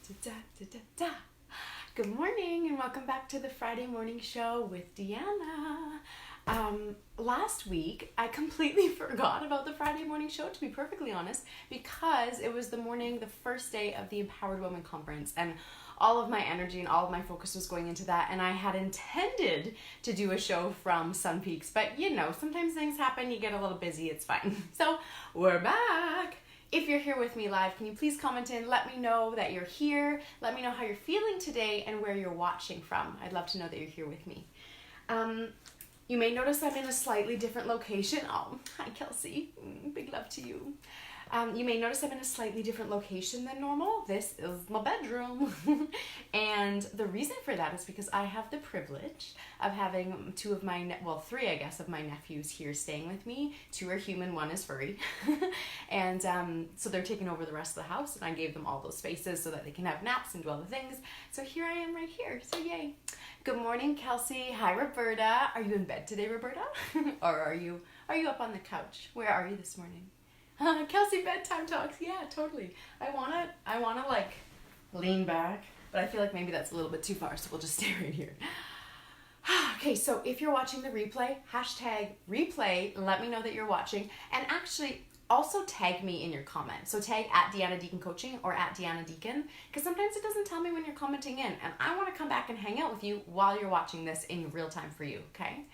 Da, da, da, da. Good morning and welcome back to the Friday morning show with Deanna. Last week I completely forgot about the Friday morning show, to be perfectly honest, because it was the first day of the Empowered Women Conference, and all of my energy and all of my focus was going into that, and I had intended to do a show from Sun Peaks, but you know, sometimes things happen, you get a little busy, it's fine. So we're back. If you're here with me live, can you please comment in? Let me know that you're here. Let me know how you're feeling today and where you're watching from. I'd love to know that you're here with me. You may notice I'm in a slightly different location. Oh, hi Kelsey. Big love to you. You may notice I'm in a slightly different location than normal. This is my bedroom. And the reason for that is because I have the privilege of having three, I guess, of my nephews here staying with me. 2 are human, 1 is furry. And so they're taking over the rest of the house, and I gave them all those spaces so that they can have naps and do all the things. So here I am right here, so yay. Good morning, Kelsey. Hi, Roberta. Are you in bed today, Roberta? Or are you up on the couch? Where are you this morning? Kelsey, bedtime talks. Yeah, totally. I wanna like lean back, but I feel like maybe that's a little bit too far, so we'll just stay right here. Okay, so if you're watching the replay, #replay, let me know that you're watching, and actually also tag me in your comments. So tag at Deanna Deacon Coaching or at Deanna Deacon, because sometimes it doesn't tell me when you're commenting in, and I want to come back and hang out with you while you're watching this in real time for you, okay?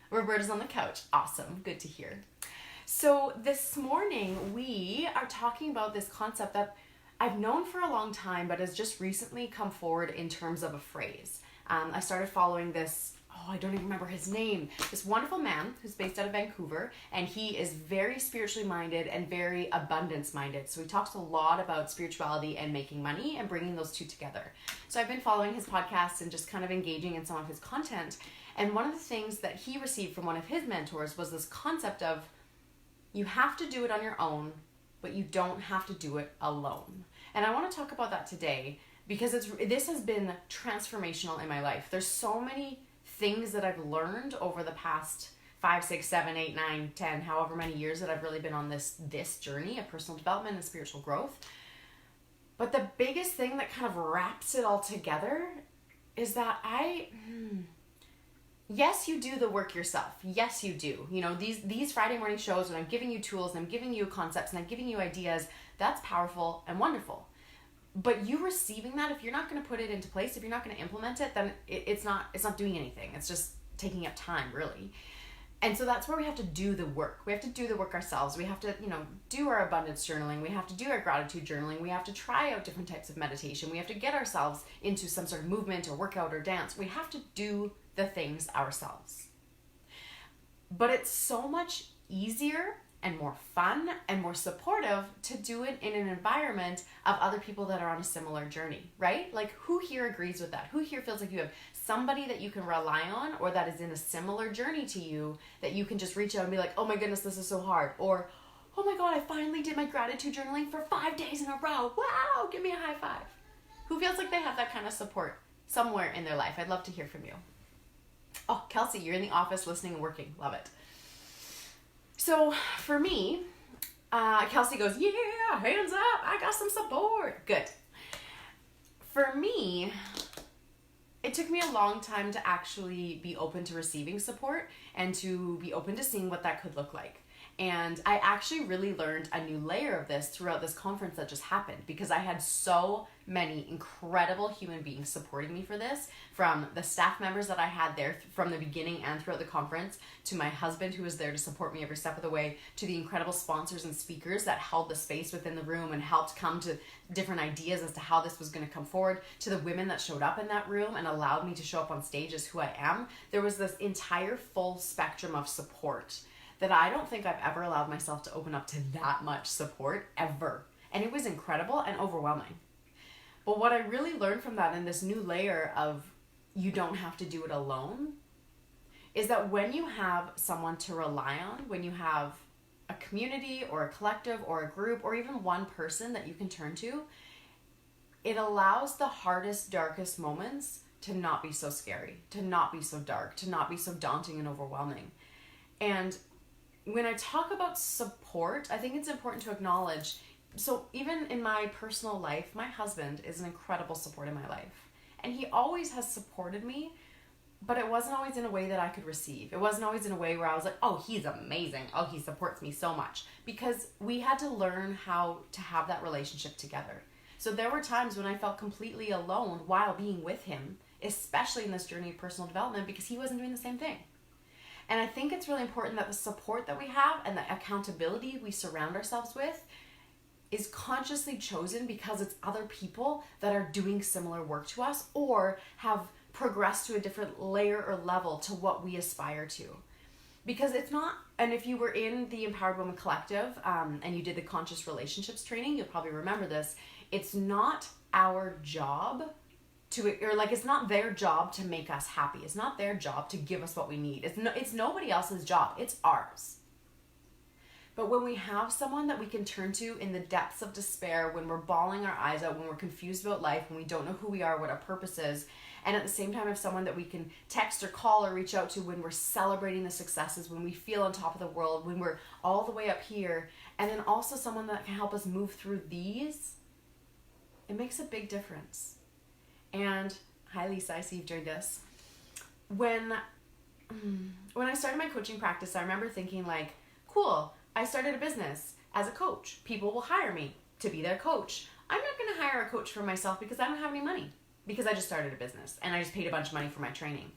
Roberta's on the couch. Awesome. Good to hear. So this morning we are talking about this concept that I've known for a long time, but has just recently come forward in terms of a phrase. I started following this, I don't even remember his name, this wonderful man who's based out of Vancouver, and he is very spiritually minded and very abundance minded. So he talks a lot about spirituality and making money and bringing those two together. So I've been following his podcast and just kind of engaging in some of his content. And one of the things that he received from one of his mentors was this concept of, you have to do it on your own, but you don't have to do it alone. And I want to talk about that today because this has been transformational in my life. There's so many things that I've learned over the past 5, 6, 7, 8, 9, 10, however many years that I've really been on this journey of personal development and spiritual growth. But the biggest thing that kind of wraps it all together is that yes, you do the work yourself. Yes, you do. You know, these Friday morning shows when I'm giving you tools and I'm giving you concepts and I'm giving you ideas, that's powerful and wonderful. But you receiving that, if you're not going to put it into place, if you're not going to implement it, then it's not doing anything. It's just taking up time, really. And so that's where we have to do the work. We have to do the work ourselves. We have to, do our abundance journaling. We have to do our gratitude journaling. We have to try out different types of meditation. We have to get ourselves into some sort of movement or workout or dance. We have to do the things ourselves. But it's so much easier and more fun and more supportive to do it in an environment of other people that are on a similar journey, right? Like, who here agrees with that? Who here feels like you have somebody that you can rely on or that is in a similar journey to you that you can just reach out and be like, oh my goodness, this is so hard. Or, oh my God, I finally did my gratitude journaling for 5 days in a row. Wow, give me a high five. Who feels like they have that kind of support somewhere in their life? I'd love to hear from you. Oh, Kelsey, you're in the office listening and working. Love it. So for me, Kelsey goes, yeah, hands up. I got some support. Good. For me, it took me a long time to actually be open to receiving support and to be open to seeing what that could look like. And I actually really learned a new layer of this throughout this conference that just happened, because I had so many incredible human beings supporting me for this, from the staff members that I had there from the beginning and throughout the conference, to my husband who was there to support me every step of the way, to the incredible sponsors and speakers that held the space within the room and helped come to different ideas as to how this was going to come forward, to the women that showed up in that room and allowed me to show up on stage as who I am. There was this entire full spectrum of support that I don't think I've ever allowed myself to open up to that much support ever. And it was incredible and overwhelming. But what I really learned from that in this new layer of you don't have to do it alone is that when you have someone to rely on, when you have a community or a collective or a group or even one person that you can turn to, it allows the hardest, darkest moments to not be so scary, to not be so dark, to not be so daunting and overwhelming. And when I talk about support, I think it's important to acknowledge So even in my personal life, my husband is an incredible support in my life. And he always has supported me, but it wasn't always in a way that I could receive. It wasn't always in a way where I was like, oh, he's amazing. Oh, he supports me so much. Because we had to learn how to have that relationship together. So there were times when I felt completely alone while being with him, especially in this journey of personal development, because he wasn't doing the same thing. And I think it's really important that the support that we have and the accountability we surround ourselves with is consciously chosen because it's other people that are doing similar work to us or have progressed to a different layer or level to what we aspire to. Because it's not, and if you were in the Empowered Woman Collective and you did the conscious relationships training, you'll probably remember this. It's not our job it's not their job to make us happy. It's not their job to give us what we need. It's nobody else's job. It's ours. But when we have someone that we can turn to in the depths of despair, when we're bawling our eyes out, when we're confused about life, when we don't know who we are, what our purpose is, and at the same time have someone that we can text or call or reach out to when we're celebrating the successes, when we feel on top of the world, when we're all the way up here, and then also someone that can help us move through these, it makes a big difference. And hi Lisa, I see you've joined us. When I started my coaching practice, I remember thinking like, cool, I started a business as a coach. People will hire me to be their coach. I'm not going to hire a coach for myself because I don't have any money, because I just started a business and I just paid a bunch of money for my training.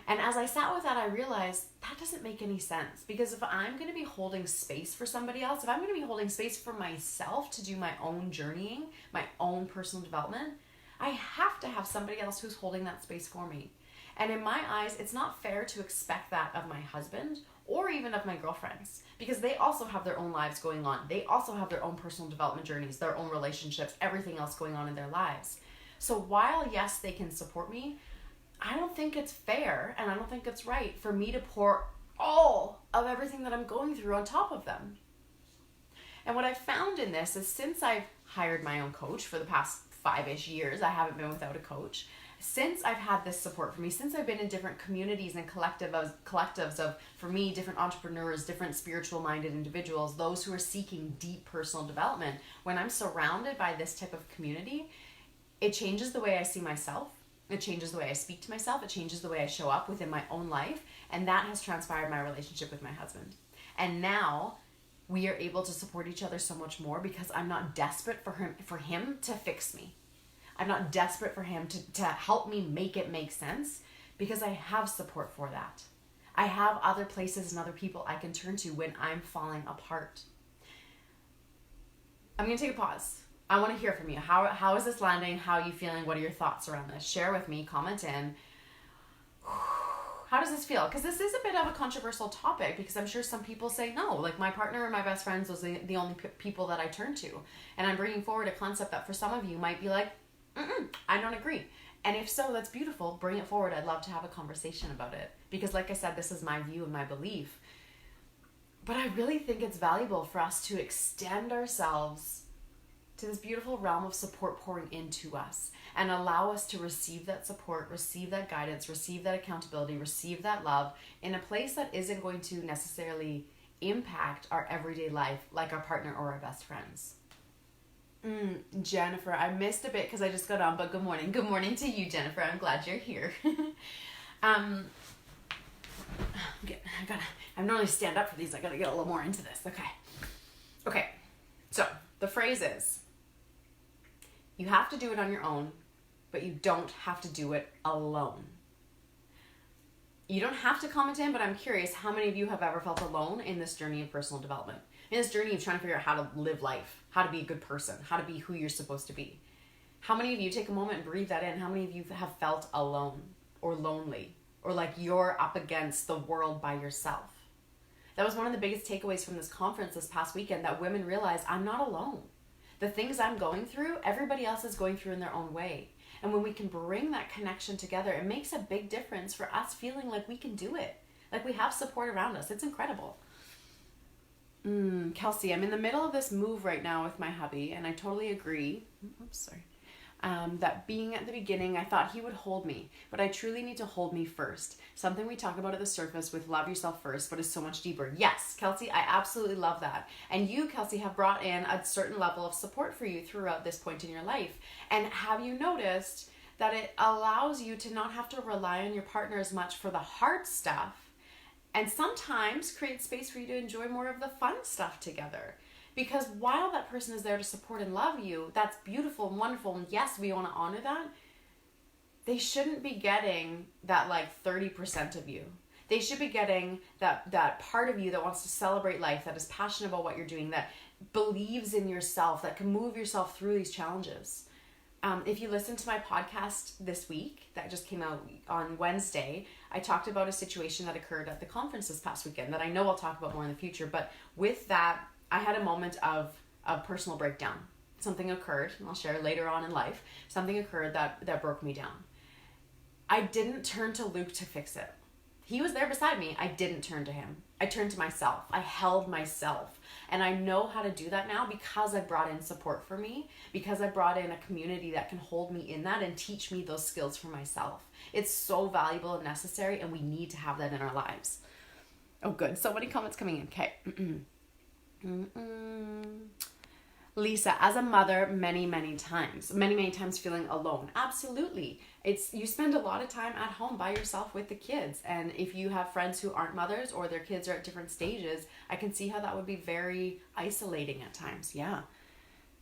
And as I sat with that, I realized that doesn't make any sense, because if I'm going to be holding space for somebody else, if I'm going to be holding space for myself to do my own journeying, my own personal development, I have to have somebody else who's holding that space for me. And in my eyes, it's not fair to expect that of my husband or even of my girlfriends, because they also have their own lives going on. They also have their own personal development journeys, their own relationships, everything else going on in their lives. So while, yes, they can support me, I don't think it's fair and I don't think it's right for me to pour all of everything that I'm going through on top of them. And what I found in this is, since I've hired my own coach for the past 5-ish years, I haven't been without a coach. Since I've had this support for me, since I've been in different communities and collectives of, for me, different entrepreneurs, different spiritual minded individuals, those who are seeking deep personal development, when I'm surrounded by this type of community, it changes the way I see myself. It changes the way I speak to myself. It changes the way I show up within my own life. And that has transpired my relationship with my husband. And now we are able to support each other so much more, because I'm not desperate for him to fix me. I'm not desperate for him to help me make it make sense, because I have support for that. I have other places and other people I can turn to when I'm falling apart. I'm going to take a pause. I want to hear from you. How is this landing? How are you feeling? What are your thoughts around this? Share with me, comment in. How does this feel? Because this is a bit of a controversial topic, because I'm sure some people say no, like my partner and my best friends was the only people that I turn to. And I'm bringing forward a concept that for some of you might be like, I don't agree. And if so, that's beautiful. Bring it forward. I'd love to have a conversation about it. Because like I said, this is my view and my belief. But I really think it's valuable for us to extend ourselves to this beautiful realm of support pouring into us, and allow us to receive that support, receive that guidance, receive that accountability, receive that love in a place that isn't going to necessarily impact our everyday life like our partner or our best friends. Jennifer, I missed a bit because I just got on, but good morning. Good morning to you, Jennifer. I'm glad you're here. I normally stand up for these. I gotta get a little more into this. Okay. So the phrase is, you have to do it on your own, but you don't have to do it alone. You don't have to comment in, but I'm curious, how many of you have ever felt alone in this journey of personal development? In this journey of trying to figure out how to live life, how to be a good person, how to be who you're supposed to be. How many of you, take a moment and breathe that in, how many of you have felt alone or lonely, or like you're up against the world by yourself? That was one of the biggest takeaways from this conference this past weekend, that women realized, I'm not alone. The things I'm going through, everybody else is going through in their own way. And when we can bring that connection together, it makes a big difference for us feeling like we can do it. Like we have support around us. It's incredible. Kelsey, I'm in the middle of this move right now with my hubby, and I totally agree. Oops, sorry. that being at the beginning, I thought he would hold me, but I truly need to hold me first. Something we talk about at the surface with love yourself first, but is so much deeper. Yes, Kelsey, I absolutely love that. And you, Kelsey, have brought in a certain level of support for you throughout this point in your life. And have you noticed that it allows you to not have to rely on your partner as much for the hard stuff, and sometimes create space for you to enjoy more of the fun stuff together? Because while that person is there to support and love you, that's beautiful and wonderful, and yes, we want to honor that, they shouldn't be getting that like 30% of you. They should be getting that part of you that wants to celebrate life, that is passionate about what you're doing, that believes in yourself, that can move yourself through these challenges. If you listen to my podcast this week, that just came out on Wednesday, I talked about a situation that occurred at the conference this past weekend that I know I'll talk about more in the future. But with that, I had a moment of personal breakdown. Something occurred, and I'll share later on in life, something occurred that broke me down. I didn't turn to Luke to fix it. He was there beside me. I didn't turn to him. I turned to myself. I held myself. And I know how to do that now because I brought in support for me, because I brought in a community that can hold me in that and teach me those skills for myself. It's so valuable and necessary, and we need to have that in our lives. Oh, good. So many comments coming in. Okay. Lisa, as a mother, many times feeling alone. Absolutely. You spend a lot of time at home by yourself with the kids. And if you have friends who aren't mothers or their kids are at different stages, I can see how that would be very isolating at times. Yeah.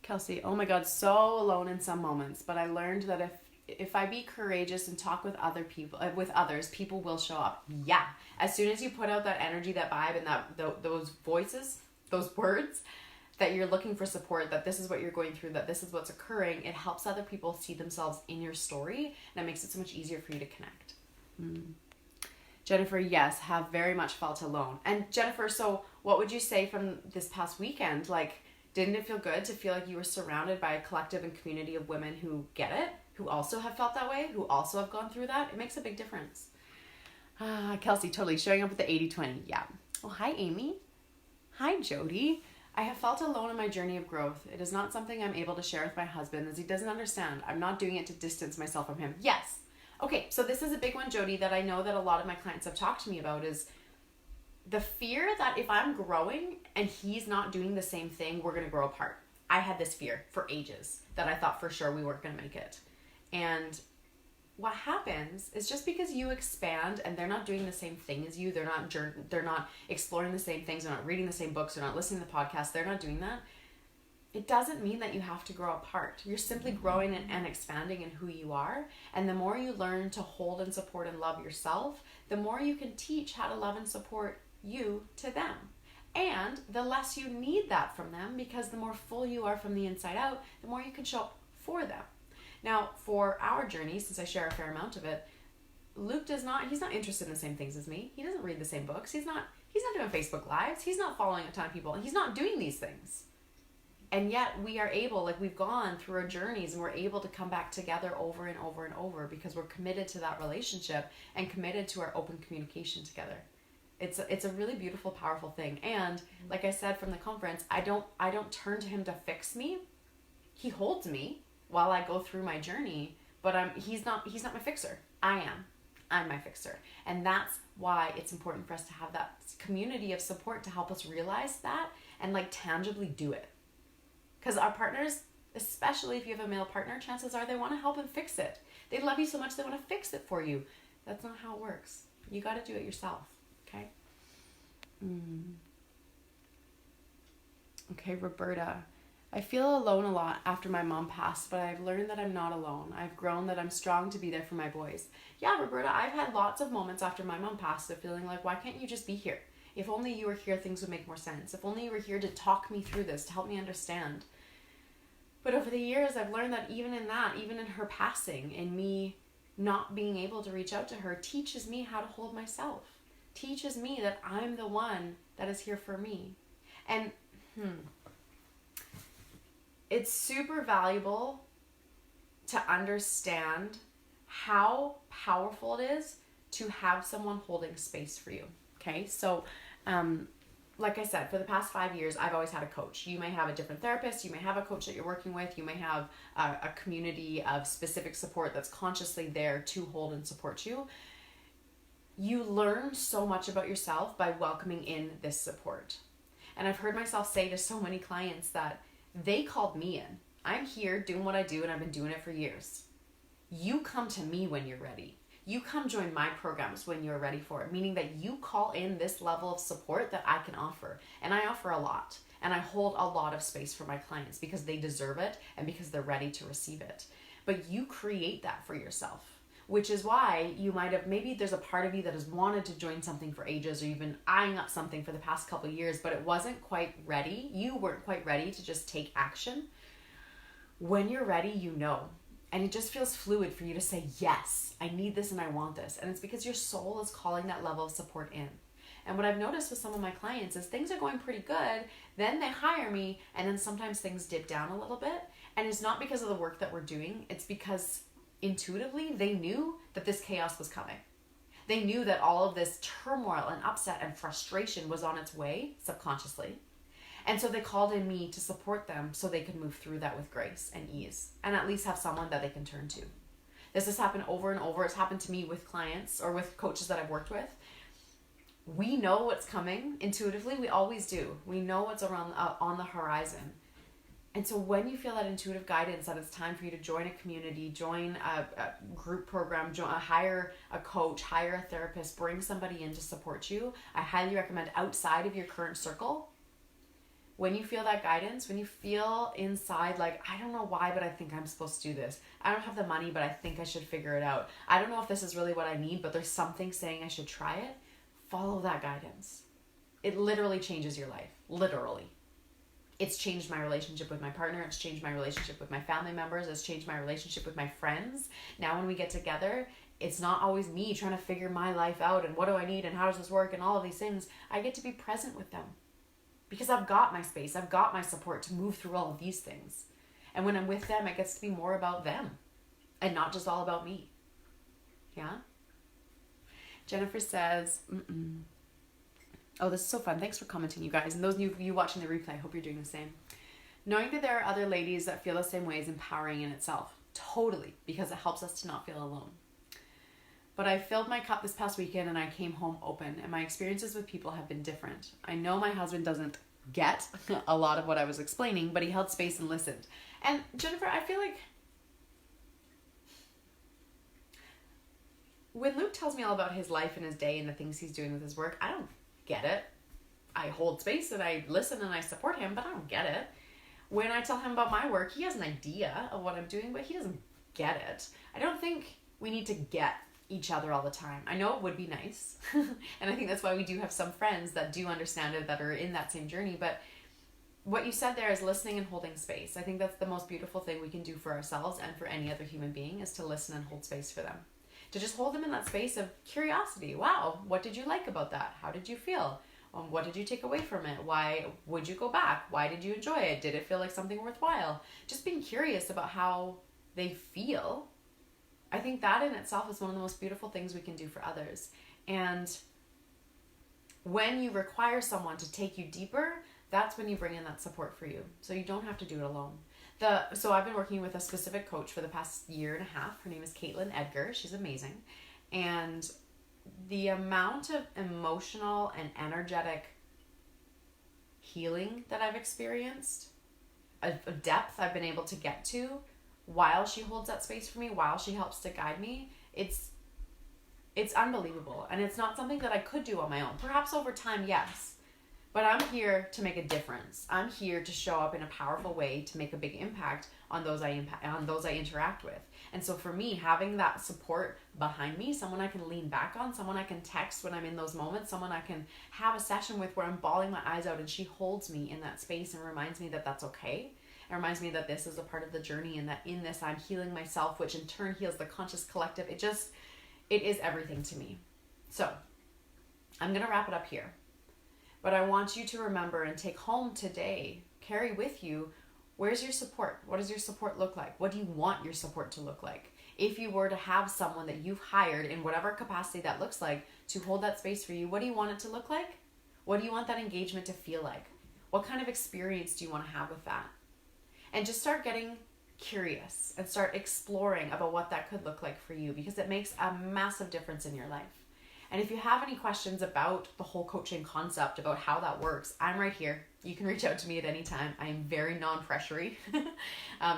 Kelsey, oh my God, so alone in some moments. But I learned that if I be courageous and talk with others, people will show up. Yeah. As soon as you put out that energy, that vibe, and those voices, those words, that you're looking for support, that this is what you're going through, that this is what's occurring, it helps other people see themselves in your story, and it makes it so much easier for you to connect. Jennifer, yes, have very much felt alone. And Jennifer, so what would you say from this past weekend? Like, didn't it feel good to feel like you were surrounded by a collective and community of women who get it, who also have felt that way, who also have gone through that? It makes a big difference. Kelsey, totally showing up with the 80-20. Yeah. Oh, hi, Amy. Hi, Jody. I have felt alone in my journey of growth. It is not something I'm able to share with my husband, as he doesn't understand. I'm not doing it to distance myself from him. Yes. Okay, so this is a big one, Jody, that I know that a lot of my clients have talked to me about, is the fear that if I'm growing and he's not doing the same thing, we're going to grow apart. I had this fear for ages that I thought for sure we weren't going to make it. And what happens is, just because you expand and they're not doing the same thing as you, they're not exploring the same things, they're not reading the same books, they're not listening to the podcast, they're not doing that, it doesn't mean that you have to grow apart. You're simply growing and expanding in who you are. And the more you learn to hold and support and love yourself, the more you can teach how to love and support you to them. And the less you need that from them, because the more full you are from the inside out, the more you can show up for them. Now, for our journey, since I share a fair amount of it, Luke he's not interested in the same things as me. He doesn't read the same books. He's not doing Facebook Lives. He's not following a ton of people. He's not doing these things. And yet we are able, like, we've gone through our journeys and we're able to come back together over and over and over because we're committed to that relationship and committed to our open communication together. It's a really beautiful, powerful thing. And like I said from the conference, I don't turn to him to fix me. He holds me while I go through my journey, but he's not my fixer. I'm my fixer. And that's why it's important for us to have that community of support to help us realize that and like tangibly do it. Because our partners, especially if you have a male partner, chances are they want to help and fix it. They love you so much they want to fix it for you. That's not how it works. You got to do it yourself. Okay? Okay, Roberta. I feel alone a lot after my mom passed, but I've learned that I'm not alone. I've grown that I'm strong to be there for my boys. Yeah, Roberta, I've had lots of moments after my mom passed of feeling like, why can't you just be here? If only you were here, things would make more sense. If only you were here to talk me through this, to help me understand. But over the years, I've learned that even in her passing, and me not being able to reach out to her, teaches me how to hold myself. Teaches me that I'm the one that is here for me. And it's super valuable to understand how powerful it is to have someone holding space for you. Okay, so like I said, for the past 5 years, I've always had a coach. You may have a different therapist. You may have a coach that you're working with. You may have a community of specific support that's consciously there to hold and support you. You learn so much about yourself by welcoming in this support. And I've heard myself say to so many clients that they called me in. I'm here doing what I do, and I've been doing it for years. You come to me when you're ready. You come join my programs when you're ready for it, meaning that you call in this level of support that I can offer. And I offer a lot. And I hold a lot of space for my clients because they deserve it and because they're ready to receive it. But you create that for yourself, which is why you might have, maybe there's a part of you that has wanted to join something for ages, or you've been eyeing up something for the past couple of years, but it wasn't quite ready. You weren't quite ready to just take action. When you're ready, you know. And it just feels fluid for you to say, yes, I need this and I want this. And it's because your soul is calling that level of support in. And what I've noticed with some of my clients is things are going pretty good. Then they hire me, and then sometimes things dip down a little bit. And it's not because of the work that we're doing. It's because intuitively they knew that this chaos was coming. They knew that all of this turmoil and upset and frustration was on its way subconsciously. And so they called in me to support them so they could move through that with grace and ease, and at least have someone that they can turn to. This has happened over and over. It's happened to me with clients or with coaches that I've worked with. We know what's coming intuitively. We always do. We know what's around on the horizon. And so when you feel that intuitive guidance that it's time for you to join a community, join a group program, hire a coach, hire a therapist, bring somebody in to support you, I highly recommend outside of your current circle. When you feel that guidance, when you feel inside like, I don't know why, but I think I'm supposed to do this. I don't have the money, but I think I should figure it out. I don't know if this is really what I need, but there's something saying I should try it. Follow that guidance. It literally changes your life. Literally. It's changed my relationship with my partner. It's changed my relationship with my family members. It's changed my relationship with my friends. Now when we get together, it's not always me trying to figure my life out and what do I need and how does this work and all of these things. I get to be present with them. Because I've got my space, I've got my support to move through all of these things. And when I'm with them, it gets to be more about them and not just all about me. Yeah? Jennifer says, oh, this is so fun. Thanks for commenting, you guys. And those of you watching the replay, I hope you're doing the same. Knowing that there are other ladies that feel the same way is empowering in itself. Totally. Because it helps us to not feel alone. But I filled my cup this past weekend and I came home open, and my experiences with people have been different. I know my husband doesn't get a lot of what I was explaining, but he held space and listened. And Jennifer, I feel like when Luke tells me all about his life and his day and the things he's doing with his work, I don't get it. I hold space and I listen and I support him, but I don't get it. When I tell him about my work, he has an idea of what I'm doing, but he doesn't get it. I don't think we need to get each other all the time. I know it would be nice. And I think that's why we do have some friends that do understand it, that are in that same journey. But what you said there is listening and holding space. I think that's the most beautiful thing we can do for ourselves and for any other human being, is to listen and hold space for them. To just hold them in that space of curiosity. Wow, what did you like about that? How did you feel? What did you take away from it? Why would you go back? Why did you enjoy it? Did it feel like something worthwhile? Just being curious about how they feel. I think that in itself is one of the most beautiful things we can do for others. And when you require someone to take you deeper, that's when you bring in that support for you. So you don't have to do it alone. So I've been working with a specific coach for the past year and a half. Her name is Caitlin Edgar. She's amazing. And the amount of emotional and energetic healing that I've experienced, a depth I've been able to get to, while she holds that space for me, while she helps to guide me, it's unbelievable. And it's not something that I could do on my own. Perhaps over time, yes. But I'm here to make a difference. I'm here to show up in a powerful way to make a big impact on those I interact with. And so for me, having that support behind me, someone I can lean back on, someone I can text when I'm in those moments, someone I can have a session with where I'm bawling my eyes out and she holds me in that space and reminds me that that's okay. It reminds me that this is a part of the journey and that in this I'm healing myself, which in turn heals the conscious collective. It is everything to me. So I'm going to wrap it up here. But I want you to remember and take home today, carry with you, where's your support? What does your support look like? What do you want your support to look like? If you were to have someone that you've hired in whatever capacity that looks like to hold that space for you, what do you want it to look like? What do you want that engagement to feel like? What kind of experience do you want to have with that? And just start getting curious and start exploring about what that could look like for you, because it makes a massive difference in your life. And if you have any questions about the whole coaching concept, about how that works, I'm right here. You can reach out to me at any time. I am very non-pressury.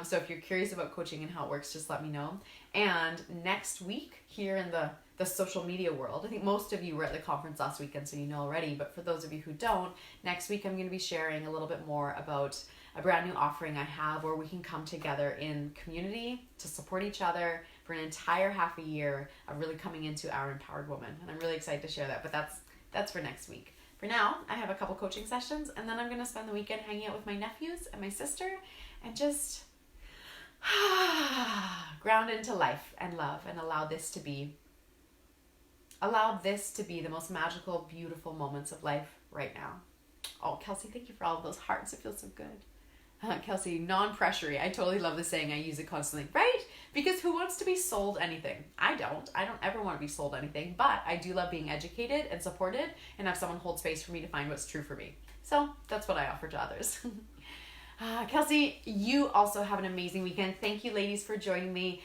So if you're curious about coaching and how it works, just let me know. And next week, here in the social media world, I think most of you were at the conference last weekend, so you know already. But for those of you who don't, next week I'm going to be sharing a little bit more about a brand new offering I have where we can come together in community to support each other for an entire half a year of really coming into our empowered woman. And I'm really excited to share that, but that's for next week. For now, I have a couple coaching sessions, and then I'm going to spend the weekend hanging out with my nephews and my sister and just ground into life and love, and allow this to be the most magical, beautiful moments of life right now. Oh, Kelsey, thank you for all of those hearts. It feels so good. Kelsey, non-pressury. I totally love the saying. I use it constantly, right? Because who wants to be sold anything? I don't ever want to be sold anything, but I do love being educated and supported and have someone hold space for me to find what's true for me. So that's what I offer to others. Kelsey, you also have an amazing weekend. Thank you, ladies, for joining me.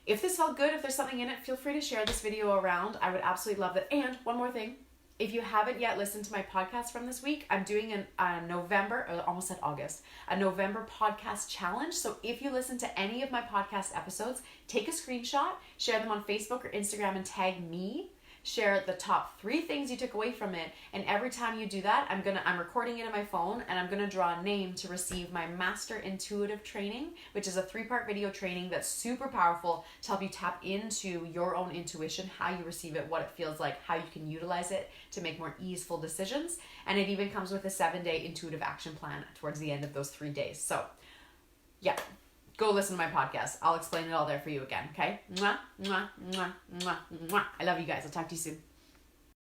If this felt good, if there's something in it, feel free to share this video around. I would absolutely love it. And one more thing. If you haven't yet listened to my podcast from this week, I'm doing a November podcast challenge. So if you listen to any of my podcast episodes, take a screenshot, share them on Facebook or Instagram and tag me. Share the top 3 things you took away from it. And every time you do that, I'm recording it on my phone, and I'm gonna draw a name to receive my Master Intuitive Training, which is a 3-part video training that's super powerful to help you tap into your own intuition, how you receive it, what it feels like, how you can utilize it to make more easeful decisions. And it even comes with a 7-day intuitive action plan towards the end of those 3 days. So yeah, go listen to my podcast. I'll explain it all there for you again, okay? Mwah, mwah, mwah, mwah, mwah. I love you guys. I'll talk to you soon.